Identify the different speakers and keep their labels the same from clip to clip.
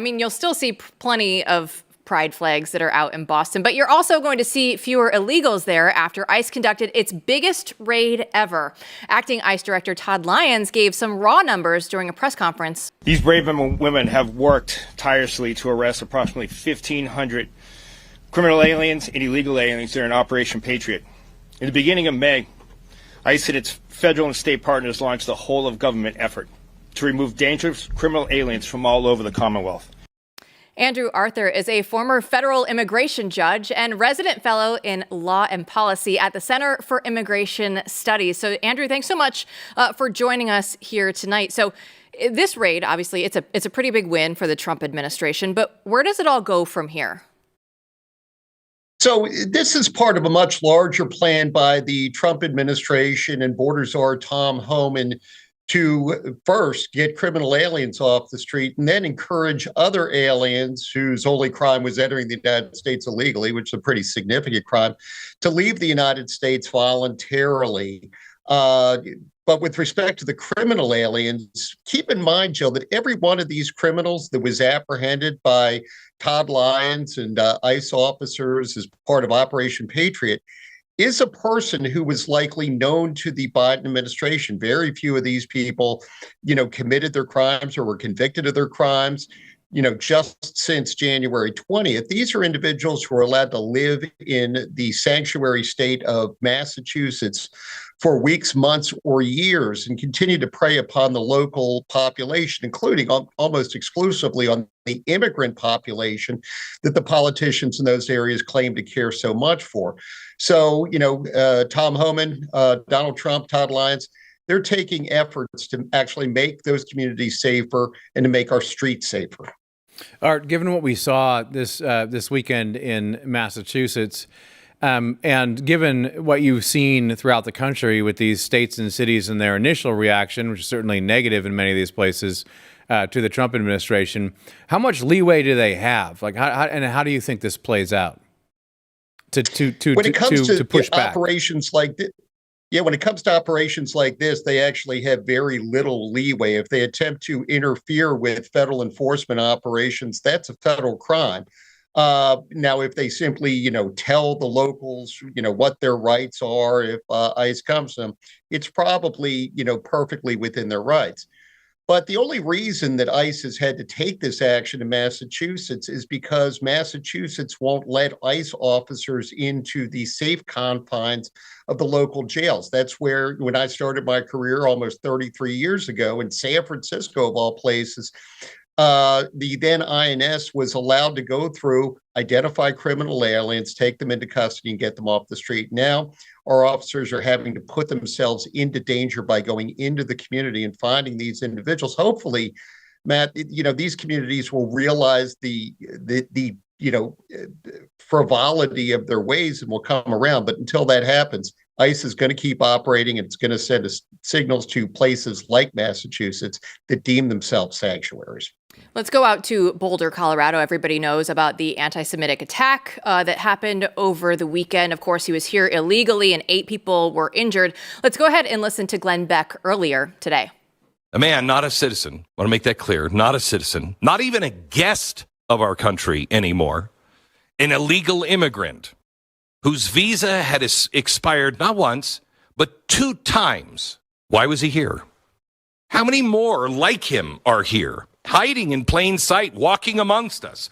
Speaker 1: I mean, you'll still see plenty of pride flags that are out in Boston, but you're also going to see fewer illegals there after ICE conducted its biggest raid ever. Acting ICE Director Todd Lyons gave some raw numbers during a press conference.
Speaker 2: These brave men and women have worked tirelessly to arrest approximately 1,500 criminal aliens and illegal aliens during Operation Patriot. In the beginning of May, ICE and its federal and state partners launched the whole-of-government effort to remove dangerous criminal aliens from all over the Commonwealth.
Speaker 1: Andrew Arthur is a former federal immigration judge and resident fellow in law and policy at the Center for Immigration Studies. So, Andrew, thanks so much for joining us here tonight. So, this raid, obviously, it's a pretty big win for the Trump administration. But where does it all go from here?
Speaker 3: So this is part of a much larger plan by the Trump administration and border czar Tom Homan to first get criminal aliens off the street and then encourage other aliens whose only crime was entering the United States illegally, which is a pretty significant crime, to leave the United States voluntarily. But with respect to the criminal aliens, keep in mind, Joe, that every one of these criminals that was apprehended by Todd Lyons and ICE officers as part of Operation Patriot is a person who was likely known to the Biden administration. Very few of these people, committed their crimes or were convicted of their crimes, just since January 20th. These are individuals who are allowed to live in the sanctuary state of Massachusetts for weeks, months, or years and continue to prey upon the local population, including almost exclusively on the immigrant population that the politicians in those areas claim to care so much for. So, Tom Homan, Donald Trump, Todd Lyons, they're taking efforts to actually make those communities safer and to make our streets safer.
Speaker 4: Art, given what we saw this weekend in Massachusetts, and given what you've seen throughout the country with these states and cities and their initial reaction, which is certainly negative in many of these places, to the Trump administration, how much leeway do they have? Like, how do you think this plays out to push back?
Speaker 3: Operations like this? Yeah, when it comes to operations like this, they actually have very little leeway. If they attempt to interfere with federal enforcement operations, that's a federal crime. Now, if they simply, tell the locals, what their rights are, if ICE comes to them, it's probably, perfectly within their rights. But the only reason that ICE has had to take this action in Massachusetts is because Massachusetts won't let ICE officers into the safe confines of the local jails. That's where, when I started my career almost 33 years ago in San Francisco, of all places, the then INS was allowed to go through, identify criminal aliens, take them into custody, and get them off the street. Now, our officers are having to put themselves into danger by going into the community and finding these individuals. Hopefully, Matt, these communities will realize the frivolity of their ways and will come around. But until that happens, ICE is going to keep operating, and it's going to send signals to places like Massachusetts that deem themselves sanctuaries.
Speaker 1: Let's go out to Boulder, Colorado. Everybody knows about the anti-Semitic attack that happened over the weekend. Of course, he was here illegally and 8 people were injured. Let's go ahead and listen to Glenn Beck earlier today.
Speaker 5: A man, not a citizen. I want to make that clear. Not a citizen. Not even a guest of our country anymore. An illegal immigrant whose visa had expired not once, but 2 times. Why was he here? How many more like him are here, hiding in plain sight, walking amongst us?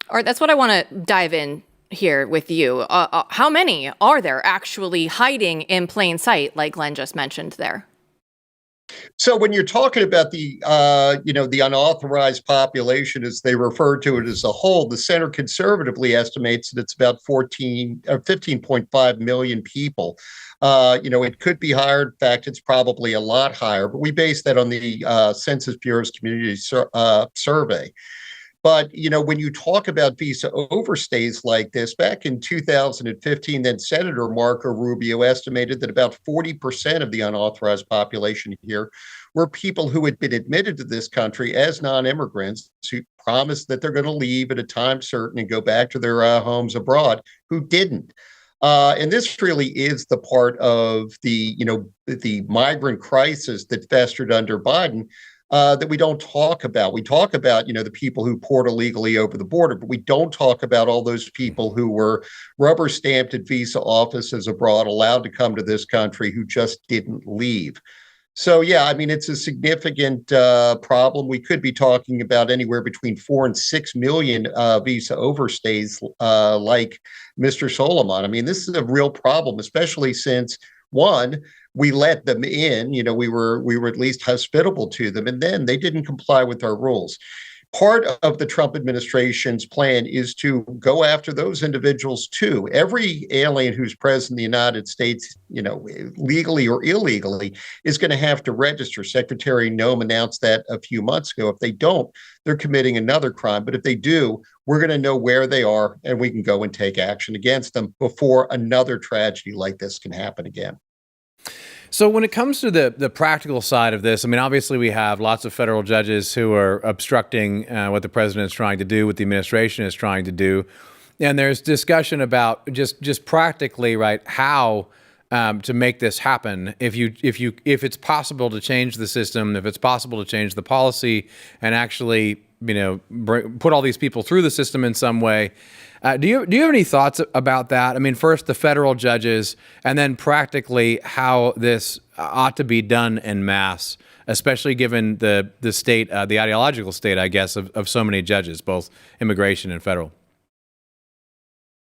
Speaker 1: All right, that's what I want to dive in here with you. How many are there actually hiding in plain sight, like Glenn just mentioned there?
Speaker 3: So when you're talking about the unauthorized population, as they refer to it as a whole, the center conservatively estimates that it's about 15.5 million people. It could be higher. In fact, it's probably a lot higher, but we base that on the Census Bureau's community survey. But, when you talk about visa overstays like this, back in 2015, then Senator Marco Rubio estimated that about 40% of the unauthorized population here were people who had been admitted to this country as non-immigrants who promised that they're going to leave at a time certain and go back to their homes abroad, who didn't. And this really is the part of the migrant crisis that festered under Biden. that we don't talk about. We talk about, the people who poured illegally over the border, but we don't talk about all those people who were rubber stamped at visa offices abroad, allowed to come to this country, who just didn't leave. So, yeah, I mean, it's a significant problem. We could be talking about anywhere between 4 and 6 million visa overstays, like Mr. Solomon. I mean, this is a real problem, especially since, one, we let them in. We were at least hospitable to them, and then they didn't comply with our rules. Part of the Trump administration's plan is to go after those individuals too. Every alien who's present in the United States, legally or illegally, is going to have to register. Secretary Noem announced that a few months ago. If they don't, they're committing another crime. But if they do, we're going to know where they are, and we can go and take action against them before another tragedy like this can happen again.
Speaker 4: So when it comes to the practical side of this, I mean, obviously we have lots of federal judges who are obstructing what the president is trying to do, what the administration is trying to do. And there's discussion about just practically, right, how to make this happen. If it's possible to change the system, if it's possible to change the policy and actually, put all these people through the system in some way. Do you have any thoughts about that? I mean, first the federal judges, and then practically how this ought to be done en masse, especially given the state, the ideological state, I guess, of so many judges, both immigration and federal.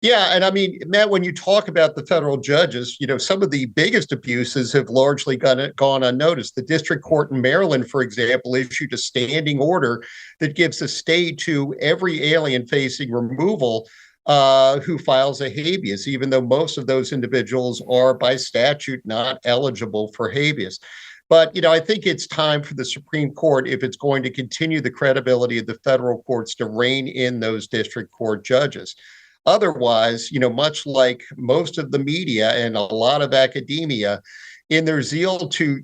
Speaker 3: Yeah, and I mean, Matt, when you talk about the federal judges, some of the biggest abuses have largely gone unnoticed. The district court in Maryland, for example, issued a standing order that gives a stay to every alien facing removal who files a habeas, even though most of those individuals are by statute not eligible for habeas. But, I think it's time for the Supreme Court, if it's going to continue the credibility of the federal courts, to rein in those district court judges. Otherwise, much like most of the media and a lot of academia, in their zeal to,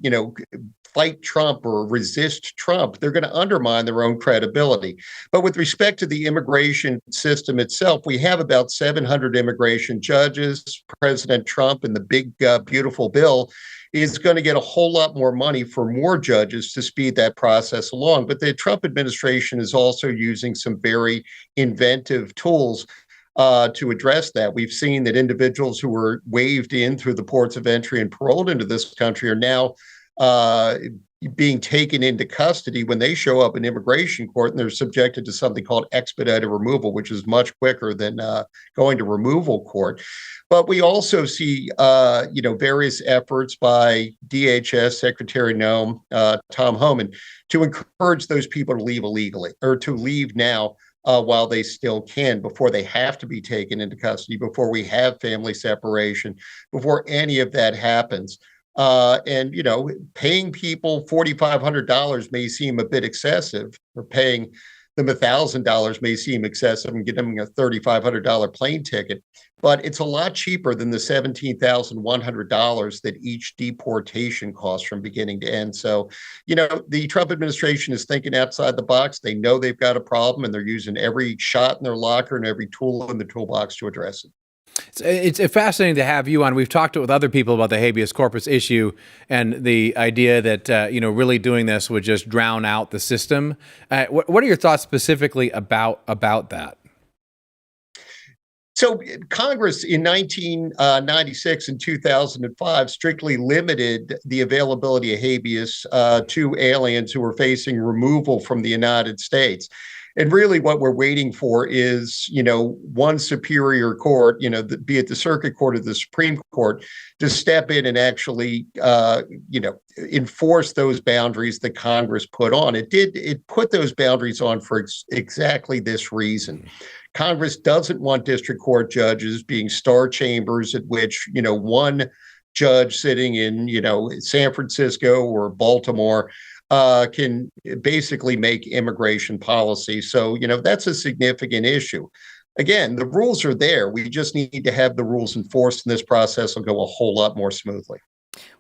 Speaker 3: fight Trump or resist Trump, they're going to undermine their own credibility. But with respect to the immigration system itself, we have about 700 immigration judges. President Trump and the big, beautiful bill is going to get a whole lot more money for more judges to speed that process along. But the Trump administration is also using some very inventive tools to address that. We've seen that individuals who were waved in through the ports of entry and paroled into this country are now being taken into custody when they show up in immigration court, and they're subjected to something called expedited removal, which is much quicker than going to removal court. But we also see, various efforts by DHS Secretary Noem, Tom Homan, to encourage those people to leave illegally, or to leave now while they still can, before they have to be taken into custody, before we have family separation, before any of that happens. And paying people $4,500 may seem a bit excessive, or paying them $1,000 may seem excessive, and getting them a $3,500 plane ticket. But it's a lot cheaper than the $17,100 that each deportation costs from beginning to end. So, the Trump administration is thinking outside the box. They know they've got a problem, and they're using every shot in their locker and every tool in the toolbox to address it.
Speaker 4: It's fascinating to have you on. We've talked with other people about the habeas corpus issue and the idea that, really doing this would just drown out the system. What are your thoughts specifically about that?
Speaker 3: So Congress in 1996 and 2005 strictly limited the availability of habeas to aliens who were facing removal from the United States. And really what we're waiting for is, one superior court, be it the circuit court or the Supreme Court, to step in and actually, enforce those boundaries that Congress put on. It put those boundaries on for exactly this reason. Congress doesn't want district court judges being star chambers at which, one judge sitting in, San Francisco or Baltimore can basically make immigration policy. So, that's a significant issue. Again, the rules are there. We just need to have the rules enforced, and this process will go a whole lot more smoothly.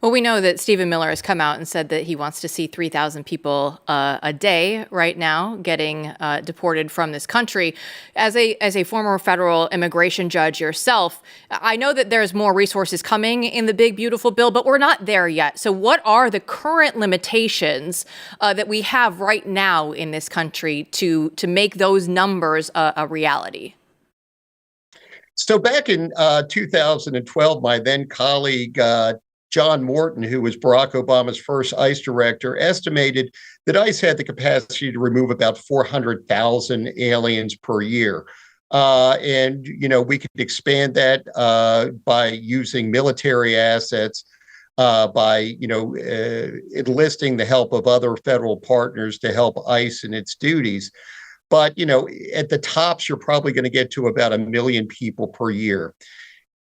Speaker 1: Well, we know that Stephen Miller has come out and said that he wants to see 3,000 people a day right now getting deported from this country. As a former federal immigration judge yourself, I know that there's more resources coming in the big, beautiful bill, but we're not there yet. So what are the current limitations that we have right now in this country to make those numbers a reality?
Speaker 3: So back in 2012, my then colleague, John Morton, who was Barack Obama's first ICE director, estimated that ICE had the capacity to remove about 400,000 aliens per year. And, we could expand that by using military assets, by, enlisting the help of other federal partners to help ICE in its duties. But, at the tops, you're probably going to get to about 1 million people per year.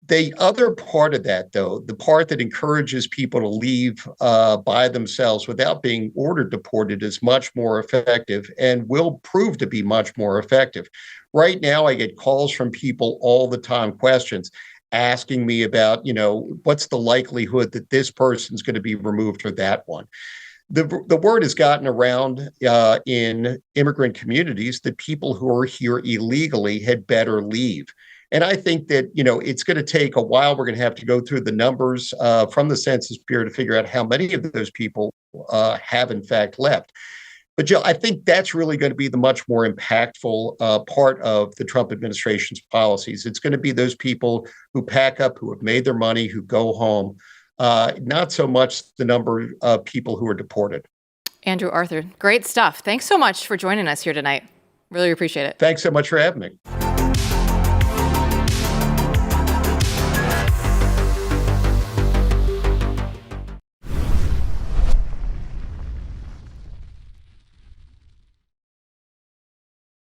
Speaker 3: The other part of that, though, the part that encourages people to leave by themselves without being ordered deported, is much more effective and will prove to be much more effective. Right now, I get calls from people all the time, questions asking me about, what's the likelihood that this person's going to be removed or that one. The word has gotten around in immigrant communities that people who are here illegally had better leave. And I think that, it's going to take a while. We're going to have to go through the numbers from the Census Bureau to figure out how many of those people have in fact left. But Jill, I think that's really going to be the much more impactful part of the Trump administration's policies. It's going to be those people who pack up, who have made their money, who go home, not so much the number of people who are deported.
Speaker 1: Andrew Arthur, great stuff. Thanks so much for joining us here tonight. Really appreciate it.
Speaker 3: Thanks so much for having me.